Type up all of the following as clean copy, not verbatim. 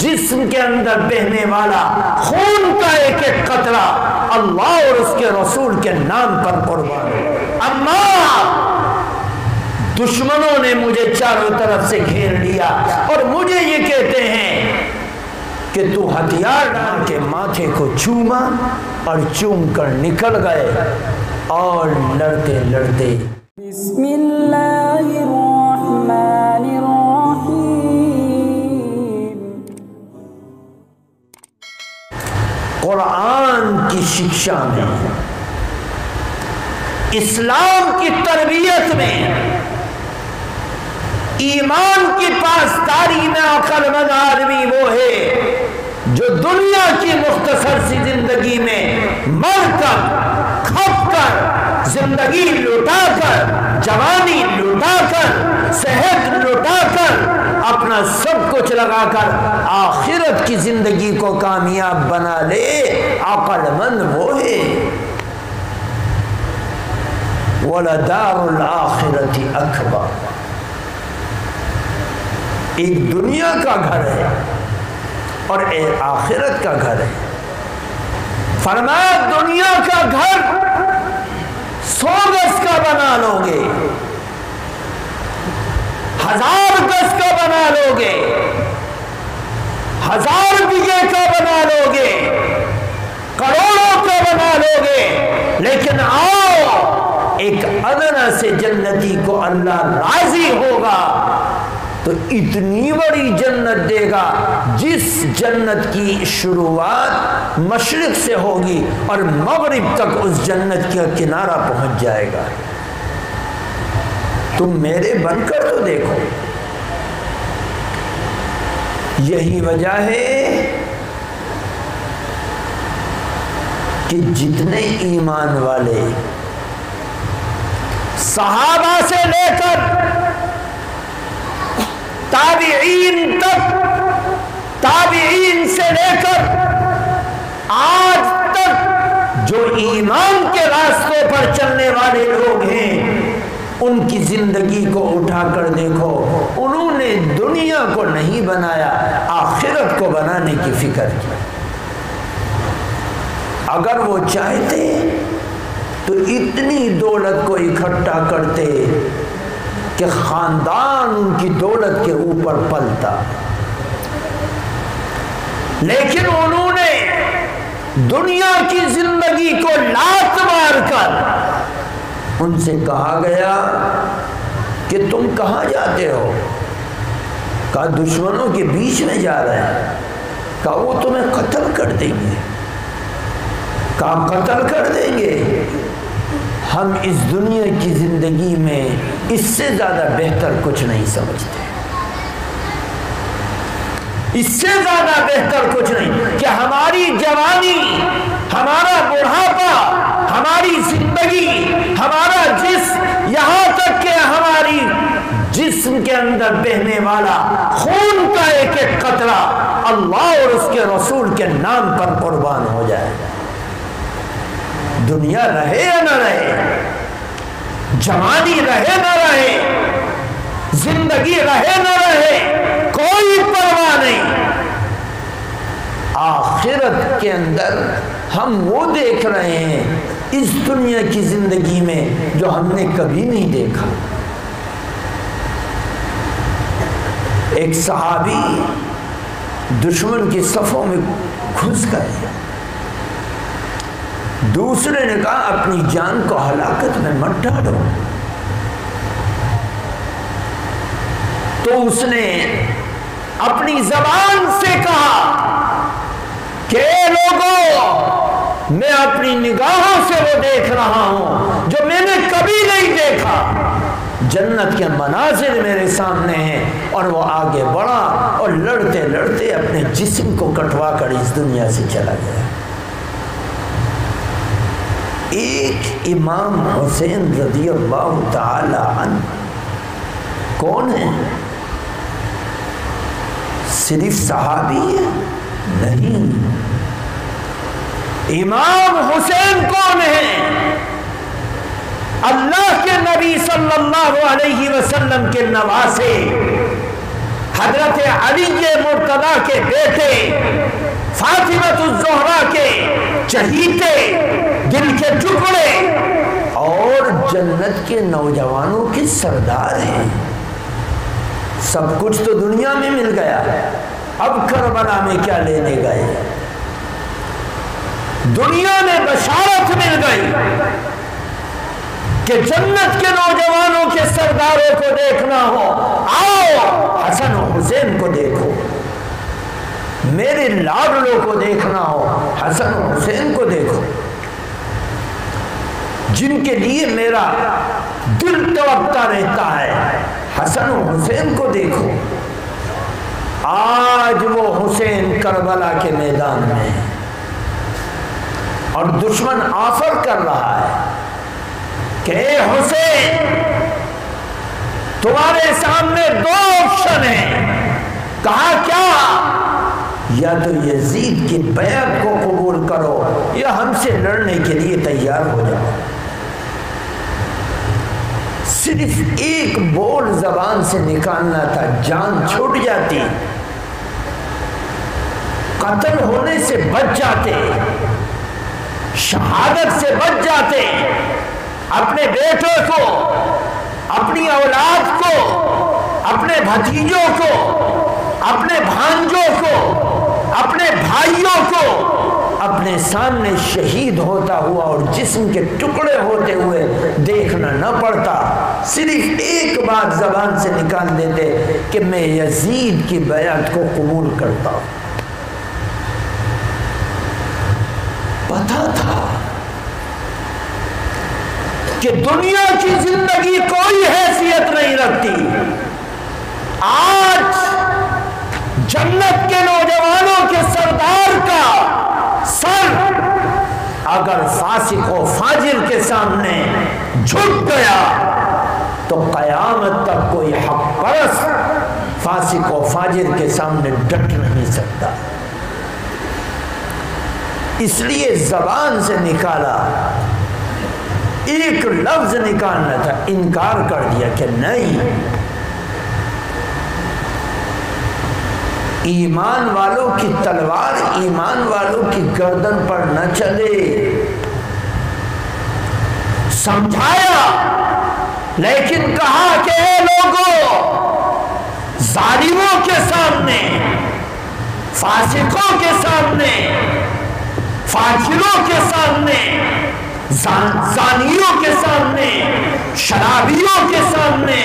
جسم کے اندر بہنے والا خون کا ایک ایک قطرہ اللہ اور اس کے رسول کے نام پر قربان ہو۔ اما دشمنوں نے مجھے چاروں طرف سے گھیر لیا اور مجھے یہ کہتے ہیں کہ تو ہتھیار ڈال کے ماتھے کو چوما، اور چوم کر نکل گئے اور لڑتے لڑتے بسم اللہ الرحمن الرحیم۔ قرآن کی شکشا میں، اسلام کی تربیت میں، ایمان کی پاسداری میں عقل مند آدمی وہ ہے جو دنیا کی مختصر سی زندگی میں مر کر، کھپ کر، زندگی لٹا کر، جوانی لٹا کر، صحت لٹا کر، اپنا سب کچھ لگا کر آخرت کی زندگی کو کامیاب بنا لے، عقل مند وہ ہے۔ وَلَدَارُ الْآخِرَةِ أَكْبَرُ، ایک دنیا کا گھر ہے اور ایک آخرت کا گھر ہے۔ فرمایا دنیا کا گھر 100 گز کا بنا لو گے، 1000 گز کا بنا لو گے، 1000 بیگھے کا بنا لو گے، کروڑوں کا بنا لو گے، لیکن آؤ ایک ادنا سے جنتی کو اللہ راضی ہوگا تو اتنی بڑی جنت دے گا جس جنت کی شروعات مشرق سے ہوگی اور مغرب تک اس جنت کا کنارہ پہنچ جائے گا۔ تم میرے بن کر تو دیکھو۔ یہی وجہ ہے کہ جتنے ایمان والے صحابہ سے لے کر تابعین تک، تابعین سے لے کر آج تک جو ایمان کے راستوں پر چلنے والے لوگ ہیں، ان کی زندگی کو اٹھا کر دیکھو، انہوں نے دنیا کو نہیں بنایا، آخرت کو بنانے کی فکر کی۔ اگر وہ چاہتے تو اتنی دولت کو اکٹھا کرتے کہ خاندان ان کی دولت کے اوپر پلتا، لیکن انہوں نے دنیا کی زندگی کو لات مار کر ان سے کہا گیا کہ تم کہاں جاتے ہو؟ کہا دشمنوں کے بیچ میں جا رہے ہیں۔ کہا وہ تمہیں قتل کر دیں گے۔ کہا قتل کر دیں گے؟ ہم اس دنیا کی زندگی میں اس سے زیادہ بہتر کچھ نہیں سمجھتے، اس سے زیادہ بہتر کچھ نہیں کہ ہماری جوانی، ہمارا بڑھاپا، ہماری زندگی، ہمارا جسم، یہاں تک کہ ہماری جسم کے اندر بہنے والا خون کا ایک ایک قطرہ اللہ اور اس کے رسول کے نام پر قربان ہو جائے۔ دنیا رہے یا نہ رہے، جوانی رہے نہ رہے، زندگی رہے نہ رہے، کوئی پرواہ نہیں۔ آخرت کے اندر ہم وہ دیکھ رہے ہیں اس دنیا کی زندگی میں جو ہم نے کبھی نہیں دیکھا۔ ایک صحابی دشمن کی صفوں میں گھس گئے، دوسرے نے کہا اپنی جان کو ہلاکت میں مت ڈالو، تو اس نے اپنی زبان سے کہا کہ اے لوگوں، میں اپنی نگاہوں سے وہ دیکھ رہا ہوں جو میں نے کبھی نہیں دیکھا، جنت کے مناظر میرے سامنے ہیں، اور وہ آگے بڑھا اور لڑتے لڑتے اپنے جسم کو کٹوا کر اس دنیا سے چلا گیا۔ ایک امام حسین رضی اللہ تعالی عنہ کون ہے؟ صرف صحابی ہے؟ نہیں، امام حسین کون ہے؟ اللہ کے نبی صلی اللہ علیہ وسلم کے نواسے، حضرت علی مرتضیٰ کے بیٹے فاطمۃ الزہرا کے چہیتے دل کے ٹکڑے اور جنت کے نوجوانوں کے سردار ہیں. سب کچھ تو دنیا میں مل گیا، اب کربلا میں کیا لینے گئے؟ دنیا میں بشارت مل گئی کہ جنت کے نوجوانوں کے سرداروں کو دیکھنا ہو، آؤ حسن و حسین کو دیکھو. میرے لاڈلوں کو دیکھنا ہو، حسن و حسین کو دیکھو، جن کے لیے میرا دل تڑپتا رہتا ہے. حسن و حسین کو دیکھو. آج وہ حسین کربلا کے میدان میں ہے اور دشمن آفر کر رہا ہے کہ اے حسین، تمہارے سامنے دو آپشن ہیں. کہا کیا؟ یا تو یزید کی بیعت کو قبول کرو یا ہم سے لڑنے کے لیے تیار ہو جاؤ. صرف ایک بول زبان سے نکالنا تھا، جان چھوٹ جاتی، قتل ہونے سے بچ جاتے، شہادت سے بچ جاتے. اپنے بیٹوں کو، اپنی اولاد کو، اپنے بھتیجوں کو، اپنے بھانجوں کو، اپنے بھائیوں کو اپنے سامنے شہید ہوتا ہوا اور جسم کے ٹکڑے ہوتے ہوئے دیکھنا نہ پڑتا. صرف ایک بات زبان سے نکال دیتے کہ میں یزید کی بیعت کو قبول کرتا ہوں. پتا تھا کہ دنیا کی زندگی کوئی حیثیت نہیں رکھتی. آج جنت کے نوجوانوں کے سردار کا سر اگر فاسق و فاجر کے سامنے جھک گیا تو قیامت تک کوئی حق پرست فاسق و فاجر کے سامنے ڈٹ نہیں سکتا. اس لیے زبان سے نکالا، ایک لفظ نکالنا تھا، انکار کر دیا کہ نہیں، ایمان والوں کی تلوار ایمان والوں کی گردن پر نہ چلے. سمجھایا لیکن کہا کہ اے لوگوں، ظالموں کے سامنے، فاسقوں کے سامنے، فاجروں کے سامنے، زانیوں کے سامنے، شرابیوں کے سامنے،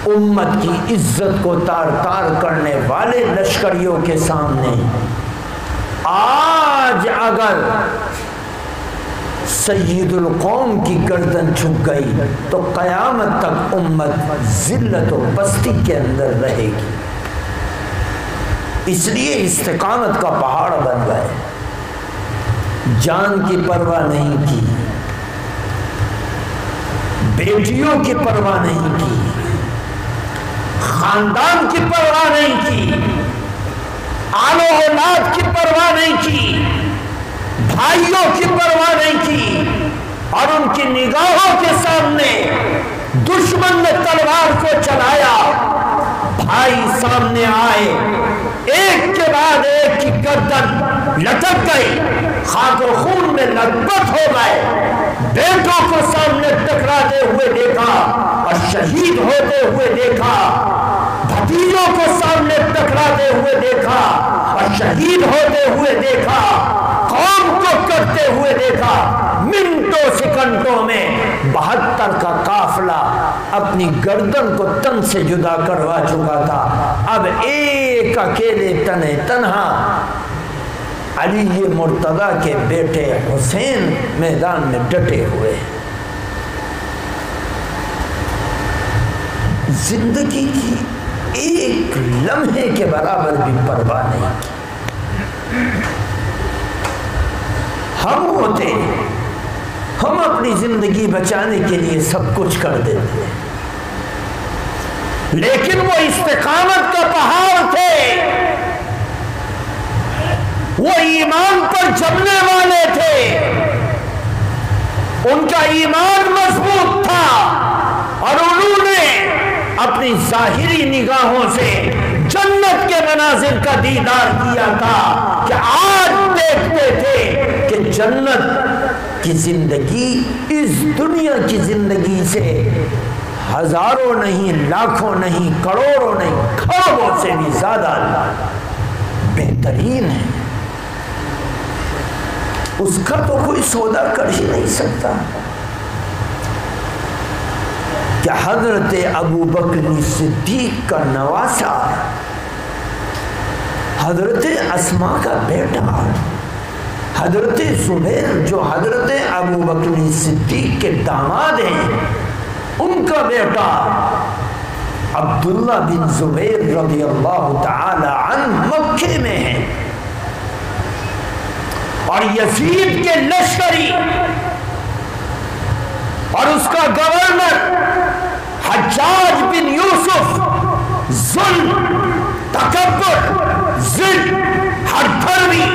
امت کی عزت کو تار تار کرنے والے لشکریوں کے سامنے آج اگر سید القوم کی گردن جھک گئی تو قیامت تک امت ذلت و پستی کے اندر رہے گی. اس لیے استقامت کا پہاڑ بن گئے، جان کی پرواہ نہیں کی، بیٹیوں کی پرواہ نہیں کی، خاندان کی پرواہ نہیں کی، آل و اولاد کی پرواہ نہیں کی، بھائیوں کی پرواہ نہیں کی، اور ان کی نگاہوں کے سامنے دشمن نے تلوار کو چلایا. بھائی سامنے آئے، ایک کے بعد ایک کی گردن لٹک گئی، خاک و خون میں لطبت ہو گئے. بیٹوں کو سامنے ٹکراتے ہوئے دیکھا اور شہید ہوتے ہوئے دیکھا، بھتیجوں کو سامنے ٹکراتے ہوئے دیکھا اور شہید ہوتے ہوئے دیکھا، قوم کو کرتے ہوئے دیکھا. منٹوں سیکنڈوں میں 72 کا قافلہ اپنی گردن کو تن سے جدا کروا چکا تھا. اب ایک اکیلے تنے تنہا علی مرتضیٰ کے بیٹے حسین میدان میں ڈٹے ہوئے. زندگی کی ایک لمحے کے برابر بھی پرواہ نہیں کی. ہم ہوتے، ہم اپنی زندگی بچانے کے لیے سب کچھ کر دیتے، لیکن وہ استقامت کا پہاڑ تھے، وہ ایمان پر جمنے والے تھے، ان کا ایمان مضبوط تھا اور انہوں نے اپنے اپنی ظاہری نگاہوں سے جنت کے مناظر کا دیدار کیا تھا کہ آج دیکھتے تھے کہ جنت کی زندگی اس دنیا کی زندگی سے ہزاروں نہیں، لاکھوں نہیں، کروڑوں نہیں، کھربوں سے بھی زیادہ بہترین ہے۔ اس کا تو کوئی سودا کر ہی نہیں سکتا کہ حضرت ابو بکر صدیق کا نواسا، حضرت اسماء کا بیٹا، حضرت زبیر جو حضرت ابو بکر صدیق کے داماد ہیں، ان کا بیٹا عبداللہ بن زبیر رضی اللہ تعالی عنہ مکے میں ہے، اور یزید کے لشکری اور اس کا گورنر حجاج بن یوسف ظلم، تکبر، ضد، ہرپھروی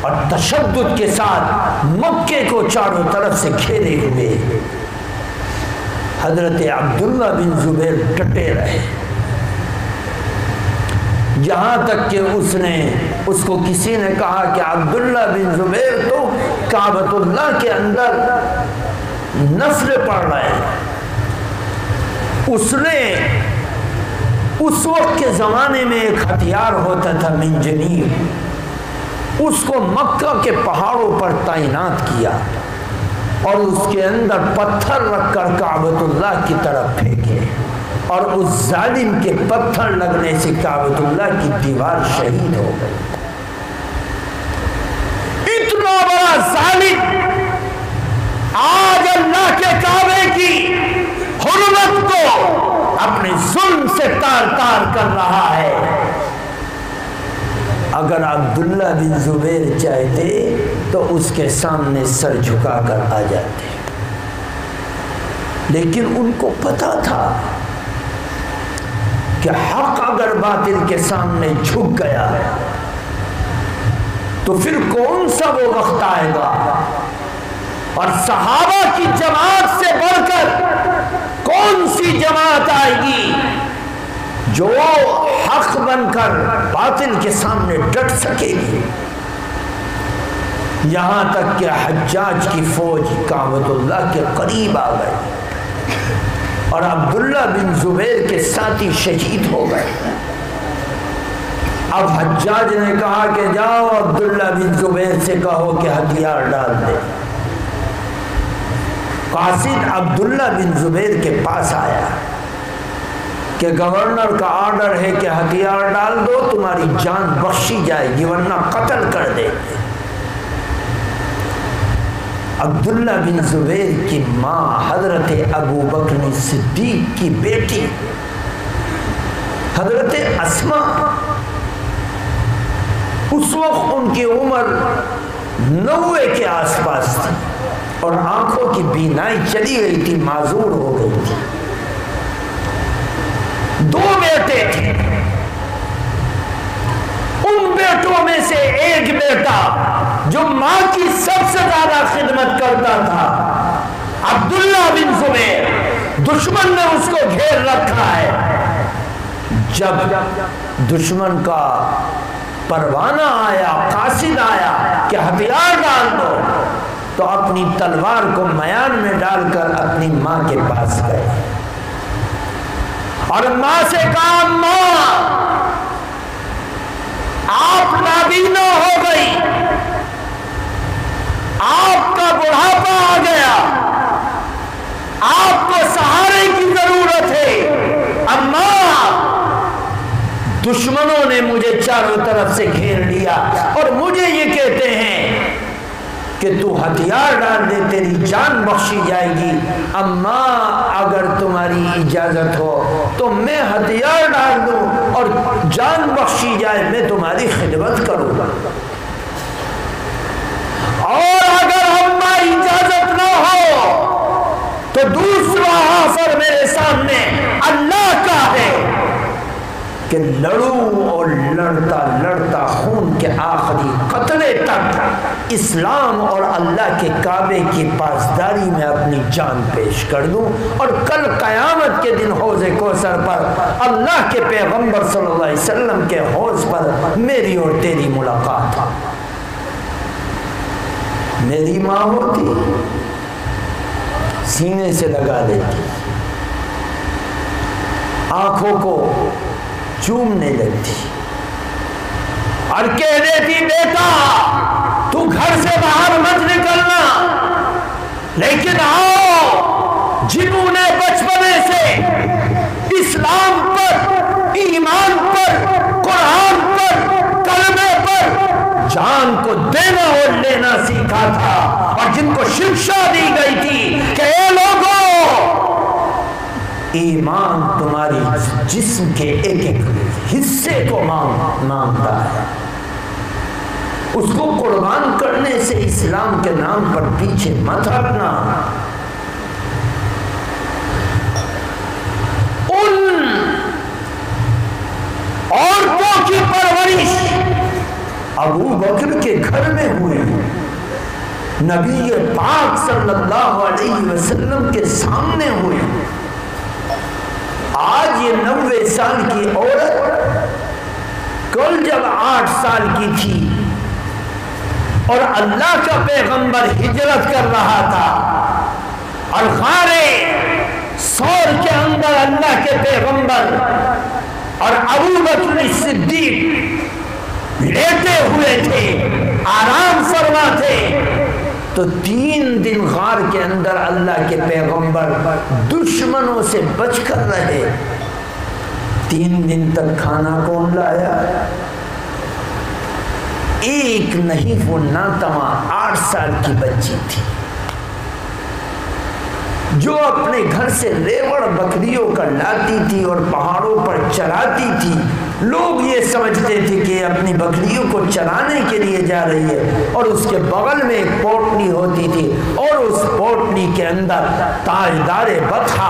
اور تشدد کے ساتھ مکے کو چاروں طرف سے گھیرے ہوئے حضرت عبداللہ بن زبیر ڈٹے رہے، یہاں تک کہ اس کو کسی نے کہا کہ عبداللہ بن زبیر تو کعبۃ اللہ کے اندر نفل پڑھ رہے ہیں۔ اس نے اس وقت کے زمانے میں ایک ہتھیار ہوتا تھا منجنیق، اس کو مکہ کے پہاڑوں پر تعینات کیا اور اس کے اندر پتھر رکھ کر کعبۃ اللہ کی طرف پھینکے، اور اس ظالم کے پتھر لگنے سے کعبۃ اللہ کی دیوار شہید ہو گئی۔ اتنا بڑا ظالم آج اللہ کے کعبے کی حرمت کو اپنے ظلم سے تار تار کر رہا ہے۔ اگر عبداللہ بن زبیر چاہتے تو اس کے سامنے سر جھکا کر آ جاتے، لیکن ان کو پتا تھا کہ حق اگر باطل کے سامنے جھک گیا تو پھر کون سا وہ وقت آئے گا، اور صحابہ کی جماعت سے بڑھ کر کون سی جماعت آئے گی جو حق بن کر باطل کے سامنے ڈٹ سکے گی۔ یہاں تک کہ حجاج کی فوج کعبۃ اللہ کے قریب آ گئی اور عبداللہ بن زبیر کے ساتھی شہید ہو گئے۔ اب حجاج نے کہا کہ جاؤ عبداللہ بن زبیر سے کہو کہ ہتھیار ڈال دے۔ قاصد عبداللہ بن زبیر کے پاس آیا کہ گورنر کا آرڈر ہے کہ ہتھیار ڈال دو، تمہاری جان بخشی جائے گی ورنہ قتل کر دے۔ عبداللہ بن زبیر کی ماں حضرت ابو بکر صدیق کی بیٹی حضرت اسماء، اس وقت ان کی عمر 90 کے آس پاس تھی اور آنکھوں کی بینائی چلی گئی تھی، معذور ہو گئی تھی۔ 2 بیٹے تھے، ان بیٹوں میں سے ایک بیٹا جو ماں کی سب سے زیادہ خدمت کرتا تھا، عبداللہ بن زبیر، دشمن نے اس کو گھیر رکھا ہے۔ جب دشمن کا پروانہ آیا، قاصد آیا کہ ہتھیار ڈال دو، تو اپنی تلوار کو میان میں ڈال کر اپنی ماں کے پاس گئے اور ماں سے کہا ماں آپ نابینا ہو گئی، آپ کا بڑھاپا آ گیا، آپ کو سہارے کی ضرورت ہے۔ اماں دشمنوں نے مجھے چاروں طرف سے گھیر لیا اور مجھے یہ کہتے ہیں کہ تو ہتھیار ڈال دے تیری جان بخشی جائے گی۔ اماں اگر تمہاری اجازت ہو تو میں ہتھیار ڈال دوں اور جان بخشی جائے، میں تمہاری خدمت کروں گا، اور اگر اماں اجازت نہ ہو تو دوسرا آفر میرے سامنے اللہ کا ہے کہ لڑوں اور لڑتا لڑتا خون کے آخری قطرے تک اسلام اور اللہ کے کعبے کی پاسداری میں اپنی جان پیش کر دوں، اور کل قیامت کے دن حوض کوثر پر اللہ کے پیغمبر صلی اللہ علیہ وسلم کے حوض پر میری اور تیری ملاقات۔ میری ماں ہوتی سینے سے لگا دیتی، آنکھوں کو چومنے لگتی اور کہہ دیتی بیٹا تو گھر سے باہر مت نکلنا، لیکن آؤ جنہوں نے بچپنے سے اسلام پر، ایمان پر، قرآن پر، کلمے پر جان کو دینا اور لینا سیکھا تھا، اور جن کو شکشا دی گئی تھی کہ اے لوگوں، ایمان تمہاری جسم کے ایک ایک حصے کو مانگتا ہے، اس کو قربان کرنے سے اسلام کے نام پر پیچھے مت ہٹنا۔ ان عورتوں کی پرورش ابو بکر کے گھر میں ہوئی، نبی پاک صلی اللہ علیہ وسلم کے سامنے ہوئی۔ آج یہ 90 سال کی عورت کل جب 8 سال کی تھی اور اللہ کا پیغمبر ہجرت کر رہا تھا اور غار ثور کے اندر اللہ کے پیغمبر اور ابو بکر صدیق لیٹے ہوئے تھے، آرام فرما تھے، تو 3 دن غار کے اندر اللہ کے پیغمبر دشمنوں سے بچ کر رہے۔ 3 دن تک کھانا کون لایا؟ ایک نہیں، وہ ناتواں 8 سال کی بچی تھی جو اپنے گھر سے ریوڑ بکریوں کا لاتی تھی اور پہاڑوں پر چراتی تھی۔ لوگ یہ سمجھتے تھے کہ اپنی بکریوں کو چرانے کے لیے جا رہی ہے، اور اس کے بغل میں ایک پوٹلی ہوتی تھی، اور اس پوٹلی کے اندر تاجدار بطحہ،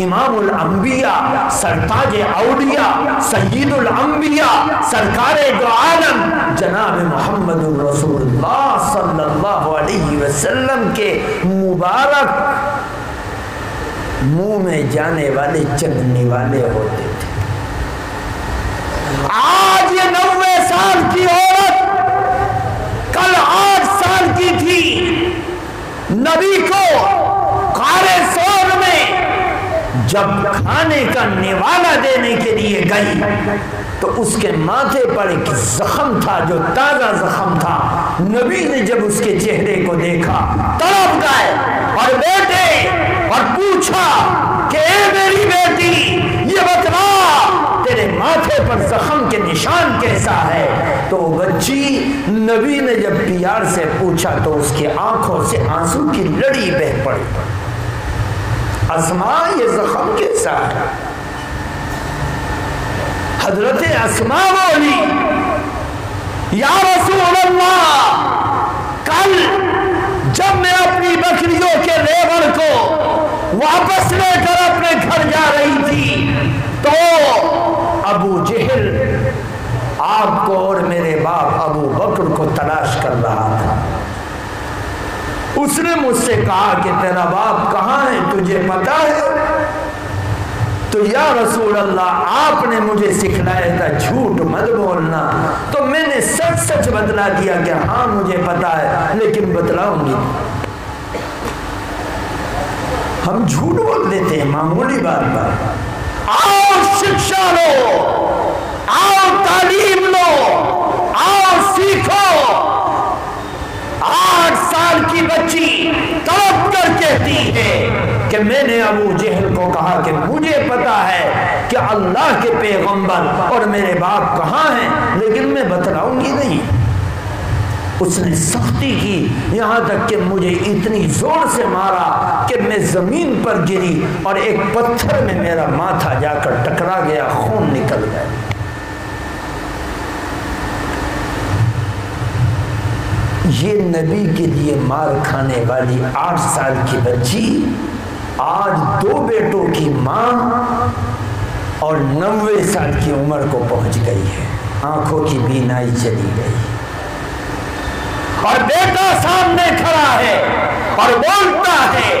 امام الانبیاء، سرتاج اولیاء، سید الانبیاء، سرکار دو عالم جناب محمد رسول اللہ صلی اللہ علیہ وسلم کے مبارک منہ میں جانے والے چگنے والے ہوتے تھے۔ آج یہ 90 سال کی عورت کل 8 سال کی تھی، نبی کو غار ثور میں جب کھانے کا نوالا دینے کے لیے گئی تو اس کے ماتھے پر ایک زخم تھا جو تازہ زخم تھا۔ نبی نے جب اس کے چہرے کو دیکھا تڑپ گئے اور بیٹے اور پوچھا کہ اے میری بیٹی یہ بتلا تیرے ماتھے پر زخم کے نشان کیسا ہے؟ تو بچی نبی نے جب پیار سے پوچھا تو اس کی آنکھوں سے آنسو کی لڑی بہہ پڑی۔ اسماء یہ زخم کیسا ہے؟ حضرت اسماء بولی یا رسول اللہ، کل جب میں اپنی بکریوں کے ریوڑ کو واپس لے کر اپنے گھر جا رہی تھی تو ابو جہل آپ کو اور میرے باپ ابو بکر کو تلاش کر رہا تھا۔ اس نے مجھ سے کہا کہ تیرا باپ کہاں ہے، تجھے پتا ہے؟ تو یا رسول اللہ آپ نے مجھے سکھلایا تھا جھوٹ مت بولنا، تو میں نے سچ سچ بتلا دیا کہ ہاں مجھے پتا ہے، لیکن بتلاؤں گی۔ ہم جھوٹ بول دیتے ہیں معمولی بات پر۔ آؤ شکشا لو، آؤ تعلیم لو، آؤ سیکھو۔ 8 سال کی بچی تڑپ کر کہتی ہے کہ میں نے ابو جہل کو کہا کہ مجھے پتا ہے کہ اللہ کے پیغمبر اور میرے باپ کہاں ہیں، لیکن میں بتلاؤں گی نہیں۔ اس نے سختی کی، یہاں تک کہ مجھے اتنی زور سے مارا کہ میں زمین پر گری اور ایک پتھر میں میرا ماتھا جا کر ٹکرا گیا، خون نکل گیا۔ یہ نبی کے لیے مار کھانے والی 8 سال کی بچی آج 2 بیٹوں کی ماں اور 90 سال کی عمر کو پہنچ گئی ہے، آنکھوں کی بینائی چلی گئی۔ اور بیٹا سامنے کھڑا ہے اور بولتا ہے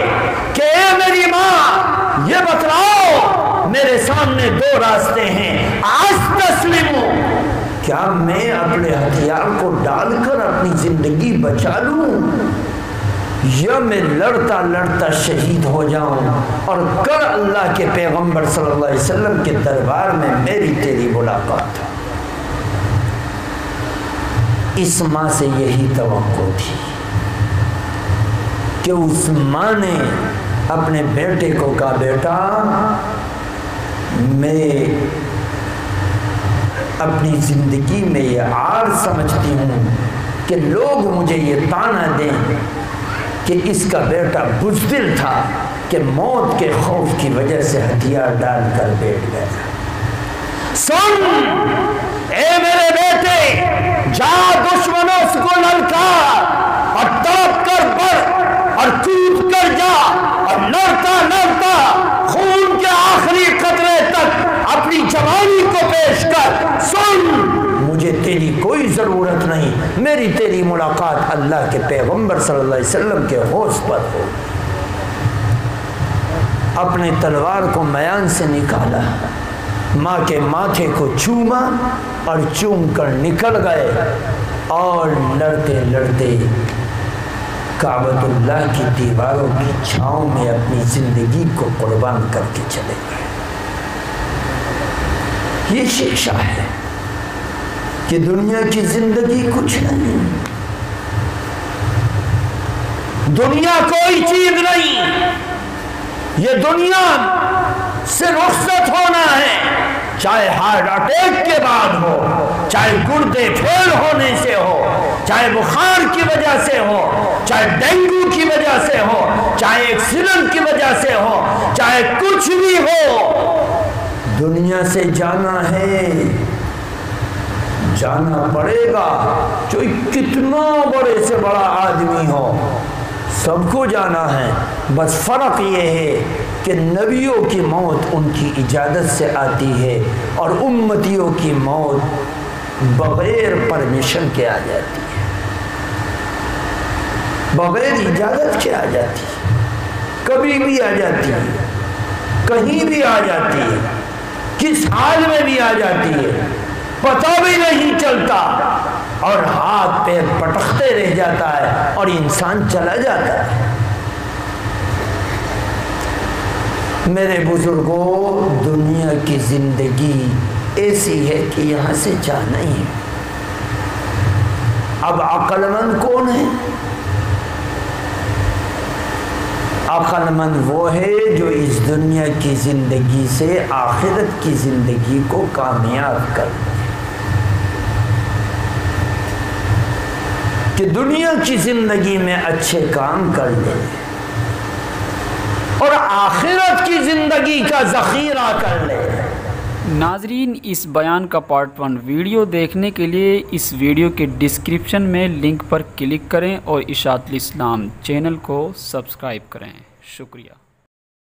کہ اے میری ماں یہ بتلاؤ میرے سامنے دو راستے ہیں، آج تسلیمو، کیا میں اپنے ہتھیار کو ڈال کر اپنی زندگی بچا لوں یا میں لڑتا لڑتا شہید ہو جاؤں اور کل اللہ کے پیغمبر صلی اللہ علیہ وسلم کے دربار میں میری تیری ملاقات ہو۔ اس ماں سے یہی توقع تھی کہ اس ماں نے اپنے بیٹے کو کہا بیٹا میں اپنی زندگی میں یہ عار سمجھتی ہوں کہ لوگ مجھے یہ طعنہ دیں کہ اس کا بیٹا بزدل تھا کہ موت کے خوف کی وجہ سے ہتھیار ڈال کر بیٹھ گیا۔ سن اے میرے بیٹے، جا دشمنوں کو للکار اور تڑپ کر بڑھ اور کود کر جا اور لڑتا لڑتا خون کے آخری قطرے تک اپنی جوانی کو پیش کر۔ سن مجھے تیری کوئی ضرورت نہیں، میری تیری ملاقات اللہ کے پیغمبر صلی اللہ علیہ وسلم کے حوض پر ہو۔ اپنے تلوار کو میان سے نکالا، ماں کے ماتھے کو چوما اور چوم کر نکل گئے اور لڑتے لڑتے کعبۃ اللہ کی دیواروں کی چھاؤں میں اپنی زندگی کو قربان کر کے چلے گئے۔ یہ شکشا ہے کہ دنیا کی زندگی کچھ نہیں، دنیا کوئی چیز نہیں، یہ دنیا سے رخصت ہونا ہے، چاہے ہارٹ اٹیک کے بعد ہو، چاہے گردے پھیل ہونے سے ہو، چاہے بخار کی وجہ سے ہو، چاہے ڈینگو کی وجہ سے ہو، چاہے ایکسیڈنٹ کی وجہ سے ہو، چاہے کچھ بھی ہو، دنیا سے جانا ہے، جانا پڑے گا، چاہے کتنا بڑے سے بڑا آدمی ہو، سب کو جانا ہے۔ بس فرق یہ ہے کہ نبیوں کی موت ان کی اجازت سے آتی ہے اور امتیوں کی موت بغیر پرمیشن کے آ جاتی ہے، بغیر اجازت کے آ جاتی ہے، کبھی بھی آ جاتی ہے، کہیں بھی آ جاتی ہے، کس حال میں بھی آ جاتی ہے، پتہ بھی نہیں چلتا اور ہاتھ پیر پٹکتے رہ جاتا ہے اور انسان چلا جاتا ہے۔ میرے بزرگوں، دنیا کی زندگی ایسی ہے کہ یہاں سے جانا ہی ہے۔ اب عقل مند کون ہے؟ عقل مند وہ ہے جو اس دنیا کی زندگی سے آخرت کی زندگی کو کامیاب کر لے، کہ دنیا کی زندگی میں اچھے کام کر لے اور آخرت کی زندگی کا ذخیرہ کر لے۔ ناظرین، اس بیان کا پارٹ 1 ویڈیو دیکھنے کے لیے اس ویڈیو کے ڈسکرپشن میں لنک پر کلک کریں اور اشاعت الاسلام چینل کو سبسکرائب کریں۔ شکریہ۔